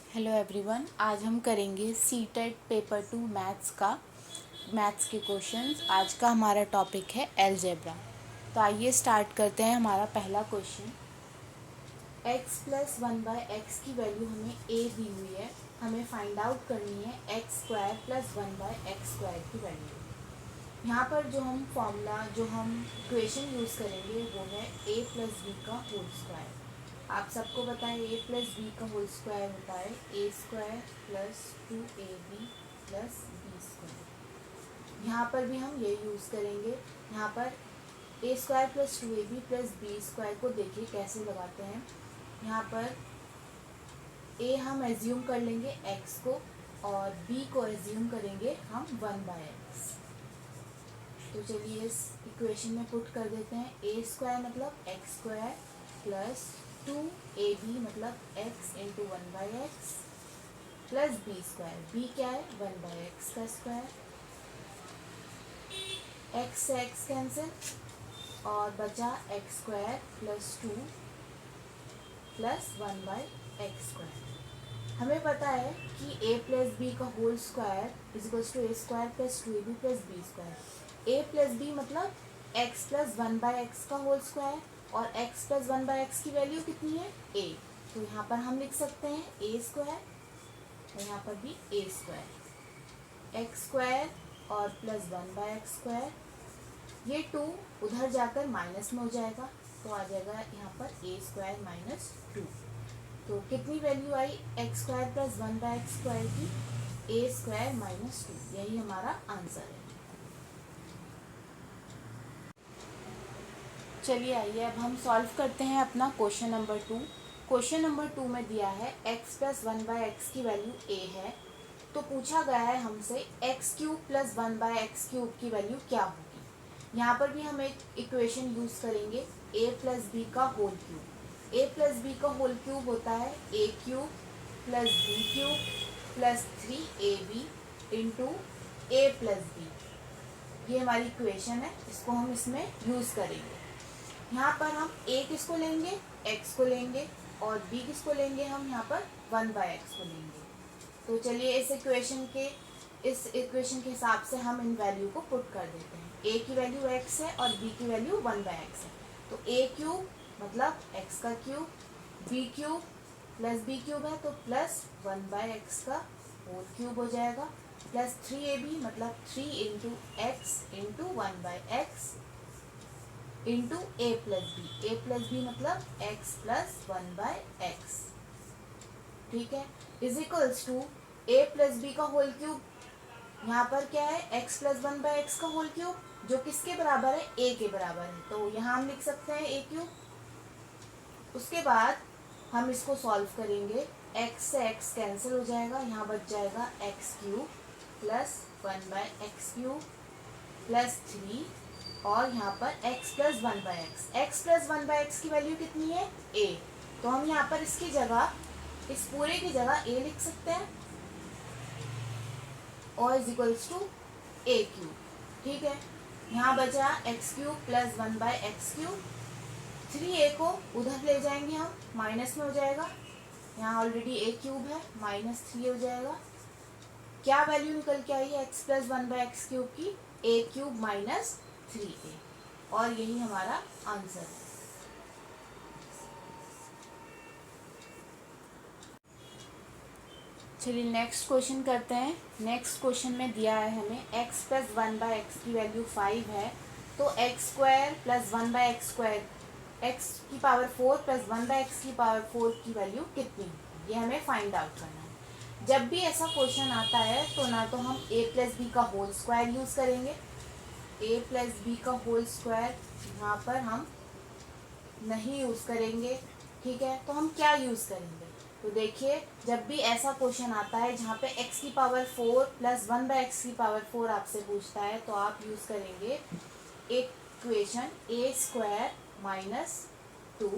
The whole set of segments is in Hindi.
हेलो एवरीवन, आज हम करेंगे सीटेट पेपर 2 मैथ्स के क्वेश्चंस। आज का हमारा टॉपिक है अलजेब्रा। तो आइए स्टार्ट करते हैं। हमारा पहला क्वेश्चन, x प्लस 1/x की वैल्यू हमें a दी हुई है। हमें फाइंड आउट करनी है x square plus 1/x square की वैल्यू। यहाँ पर जो हम इक्वेशन यूज़ करेंगे वो है a प्लस बी का होल स्क्वायर। आप सबको पता है a प्लस बी का होल स्क्वायर होता है a square plus 2ab plus B square. यहाँ पर भी हम ये यूज़ करेंगे। यहाँ पर a square plus 2ab plus B square को देखिए कैसे लगाते हैं। यहाँ पर a हम एज्यूम कर लेंगे x को और b को एज्यूम करेंगे हम 1/x। तो चलिए इस इक्वेशन में पुट कर देते हैं। a स्क्वायर मतलब x स्क्वायर प्लस 2ab मतलब x into 1/x plus B square. b क्या है 1/x का स्क्वायर। x से x कैंसिल और बचा x square plus 2 plus 1/x square. हमें पता है कि a प्लस बी का whole square is equals to a square plus 2ab plus B square. a plus B मतलब x प्लस 1/x का होल स्क्वायर और x प्लस 1/x की वैल्यू कितनी है a। तो यहाँ पर हम लिख सकते हैं a स्क्वायर और यहाँ पर भी a स्क्वायर। x स्क्वायर और प्लस 1/x स्क्वायर, ये 2 उधर जाकर माइनस में हो जाएगा तो आ जाएगा यहाँ पर a स्क्वायर माइनस 2। तो कितनी वैल्यू आई x square plus 1/x square की a स्क्वायर माइनस 2। यही हमारा आंसर है। चलिए आइए अब हम सॉल्व करते हैं अपना क्वेश्चन नंबर 2। क्वेश्चन नंबर 2 में दिया है x प्लस 1/x की वैल्यू a है। तो पूछा गया है हमसे x cube plus 1/x cube की वैल्यू क्या होगी। यहाँ पर भी हम एक इक्वेशन यूज़ करेंगे a प्लस बी का whole cube. a plus B का होल क्यूब होता है a cube plus b cube plus 3ab into a plus b. ये हमारी इक्वेशन है, इसको हम इसमें यूज़ करेंगे। यहाँ पर हम a किसको लेंगे x को लेंगे और b किसको लेंगे हम यहाँ पर 1/x को लेंगे। तो चलिए इस इक्वेशन के हिसाब से हम इन वैल्यू को पुट कर देते हैं। a की वैल्यू x है और b की वैल्यू 1/x है। तो a क्यूब मतलब x का cube, b cube plus b cube है तो प्लस 1/x का होल क्यूब हो जाएगा प्लस 3ab मतलब 3 into x into 1/x into a plus B मतलब x प्लस 1/x। ठीक है, is equals to a plus B का होल क्यूब। यहाँ पर क्या है x प्लस 1/x का होल क्यूब जो किसके बराबर है a के बराबर है। तो यहाँ हम लिख सकते हैं a क्यूब। उसके बाद हम इसको सॉल्व करेंगे। x से x कैंसिल हो जाएगा, यहाँ बच जाएगा x cube plus 1/x cube plus 3 और यहाँ पर x plus 1/x। x plus 1/x की वैल्यू कितनी है a। तो हम यहाँ पर इसकी जगह इस पूरे की जगह a लिख सकते हैं और is equals to a cube. ठीक है, यहाँ बचा x cube plus 1/x cube. 3a को उधर ले जाएंगे हम, माइनस में हो जाएगा। यहाँ ऑलरेडी a क्यूब है, माइनस 3 हो जाएगा। क्या वैल्यू निकल के आई है x प्लस 1/x क्यूब की a क्यूब माइनस 3a, और यही हमारा आंसर है। चलिए नेक्स्ट क्वेश्चन करते हैं। नेक्स्ट क्वेश्चन में दिया है हमें x प्लस 1/x की वैल्यू 5 है। तो x square plus 1/x square x की पावर 4 प्लस 1/x की पावर 4 की वैल्यू कितनी, ये हमें फाइंड आउट करना है। जब भी ऐसा क्वेश्चन आता है तो ना तो हम a प्लस बी का होल स्क्वायर यूज़ करेंगे, a प्लस बी का होल स्क्वायर यहाँ पर हम नहीं यूज़ करेंगे। ठीक है, तो हम क्या यूज़ करेंगे। तो देखिए जब भी ऐसा क्वेश्चन आता है जहाँ पे x की पावर 4 प्लस 1/x की पावर 4 आपसे पूछता है तो आप यूज़ करेंगे एक इक्वेशन a स्क्वायर माइनस 2।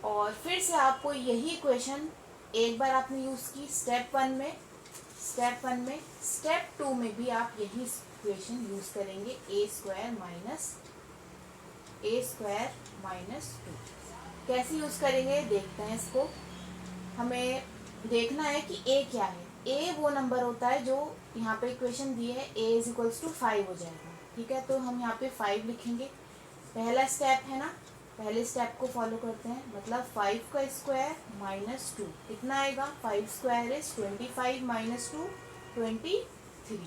और फिर से आपको यही इक्वेशन एक बार आपने यूज़ की स्टेप 1 में, स्टेप 2 में भी आप यही इक्वेशन यूज़ करेंगे a स्क्वायर माइनस 2। कैसे यूज़ करेंगे देखते हैं इसको। हमें देखना है कि ए क्या है। ए वो नंबर होता है जो यहाँ पे इक्वेशन दी है ए इज इक्वल्स टू 5 हो जाएगा। ठीक है, तो हम यहाँ पे 5 लिखेंगे। पहला स्टेप है ना, पहले स्टेप को फॉलो करते हैं। मतलब 5 का स्क्वायर माइनस 2 कितना आएगा, 5 स्क्वायर इज 25 माइनस 2 23।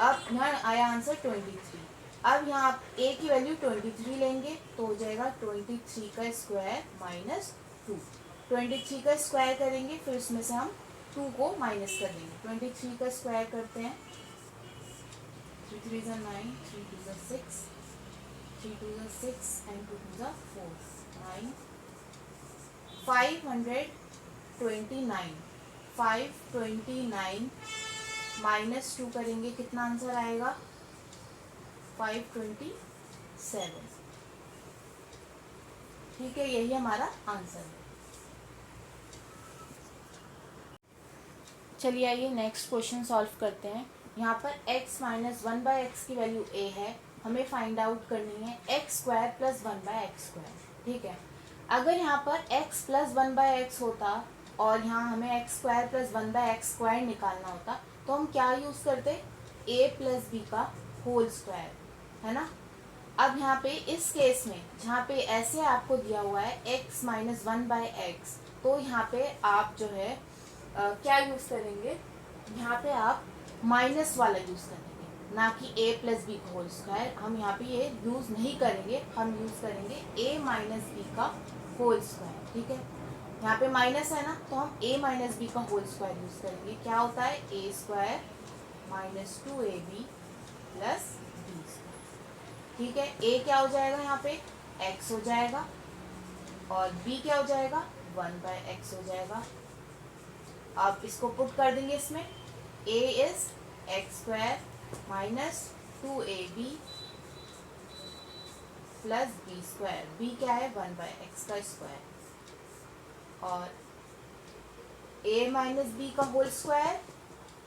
अब यहाँ आया आंसर 23। अब यहाँ आप ए की वैल्यू 23 लेंगे तो हो जाएगा 23 का स्क्वायर माइनस 2। 23 का स्क्वायर करेंगे, फिर उसमें से हम 2 को माइनस कर देंगे। 23 का स्क्वायर करते हैं, 3 3 9, 3 2 6, 3 2 6 and 2 2 4, 9, 529। 529 माइनस 2 करेंगे, कितना आंसर आएगा, 527। ठीक है, यही हमारा आंसर है। चलिए आइए नेक्स्ट क्वेश्चन सॉल्व करते हैं। यहाँ पर x माइनस 1/x की वैल्यू a है, हमें फाइंड आउट करनी है x square plus 1/x square. ठीक है, अगर यहाँ पर x प्लस 1/x होता और यहाँ हमें x square plus 1/x square निकालना होता तो हम क्या यूज़ करते, a प्लस b का होल स्क्वायर, है ना। अब यहाँ पे इस केस में जहाँ पे ऐसे आपको दिया हुआ है x माइनस 1/x, तो यहाँ पे आप जो है क्या यूज़ करेंगे, यहाँ पे आप माइनस वाला यूज़ करेंगे, ना कि a प्लस बी का होल स्क्वायर। हम यहाँ पे ये यूज़ नहीं करेंगे, हम यूज़ करेंगे a माइनस बी का होल स्क्वायर। ठीक है, यहाँ पे माइनस है ना, तो हम a माइनस बी का होल स्क्वायर यूज़ करेंगे। क्या होता है, a square minus 2ab plus B square. ठीक है, a क्या हो जाएगा, यहाँ पे x हो जाएगा और b क्या हो जाएगा, 1/x हो जाएगा। अब इसको पुट कर देंगे इसमें, a is x square minus 2ab plus b square. b क्या है, 1/x का स्क्वायर, और a माइनस b का होल स्क्वायर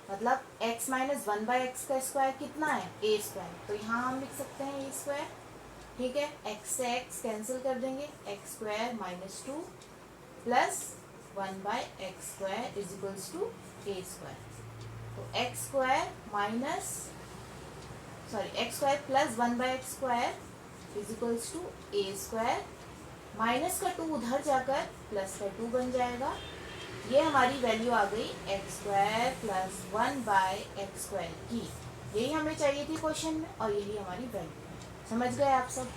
मतलब x माइनस 1/x का स्क्वायर कितना है, a स्क्वायर। तो यहाँ हम लिख सकते हैं a स्क्वायर। ठीक है, x से x कैंसिल कर देंगे, x square minus 2 plus 1/x square is equals to a square. तो x square minus x square plus 1/x square is equals to a square. Minus का 2 उधर जाकर प्लस का 2 बन जाएगा। ये हमारी वैल्यू आ गई x square plus 1/x square की। यही हमें चाहिए थी क्वेश्चन में और यही हमारी वैल्यू। समझ गए आप सब।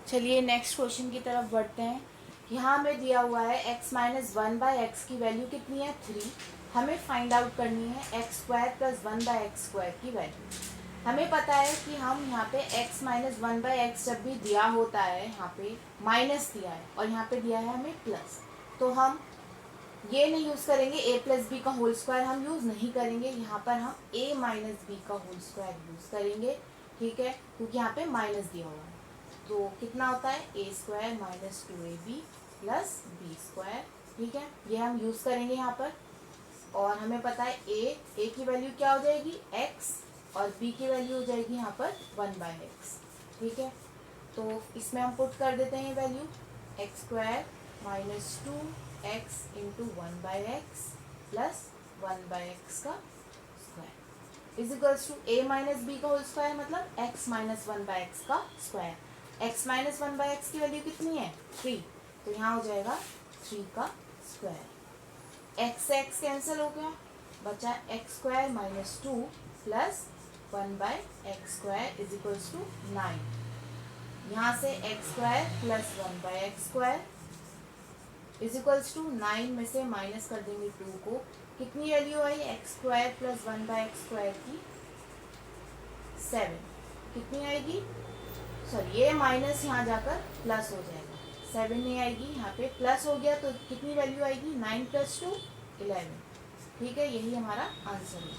चलिए नेक्स्ट क्वेश्चन की तरफ बढ़ते हैं। यहाँ हमें दिया हुआ है x माइनस 1/x की वैल्यू कितनी है, 3। हमें फाइंड आउट करनी है x square plus 1/x square की वैल्यू। हमें पता है कि हम यहाँ पे x माइनस 1/x जब भी दिया होता है, यहाँ पे माइनस दिया है और यहाँ पे दिया है हमें प्लस, तो हम ये नहीं यूज़ करेंगे, a प्लस बी का होल स्क्वायर हम यूज़ नहीं करेंगे। यहाँ पर हम a माइनस बी का होल स्क्वायर यूज़ करेंगे। ठीक है, क्योंकि यहाँ पे माइनस दिया हुआ है। तो कितना होता है, a square minus 2ab plus B square. ठीक है, ये हम यूज़ करेंगे यहाँ पर। और हमें पता है a की वैल्यू क्या हो जाएगी, x, और b की वैल्यू हो जाएगी यहाँ पर 1/x। ठीक है, तो इसमें हम पुट कर देते हैं value, x square minus 2x into 1/x plus 1/x का square is equals to a minus b का होल स्क्वायर मतलब x माइनस 1/x का स्क्वायर। x माइनस 1/x की वैल्यू कितनी है, 3, तो यहाँ हो जाएगा 3 का स्क्वायर। x से x कैंसिल हो गया, बचा x square minus 2 plus 1/x square is equals to 9। यहाँ से x square plus 1/x square is equals to 9 में से माइनस कर देंगे 2 को। कितनी वैल्यू आई x square plus 1/x square की, 7। कितनी आएगी, सॉरी ये माइनस यहाँ जाकर प्लस हो जाएगा, 7 नहीं आएगी, यहाँ पे प्लस हो गया तो कितनी वैल्यू आएगी, 9 प्लस 2 11। ठीक है, यही हमारा आंसर है।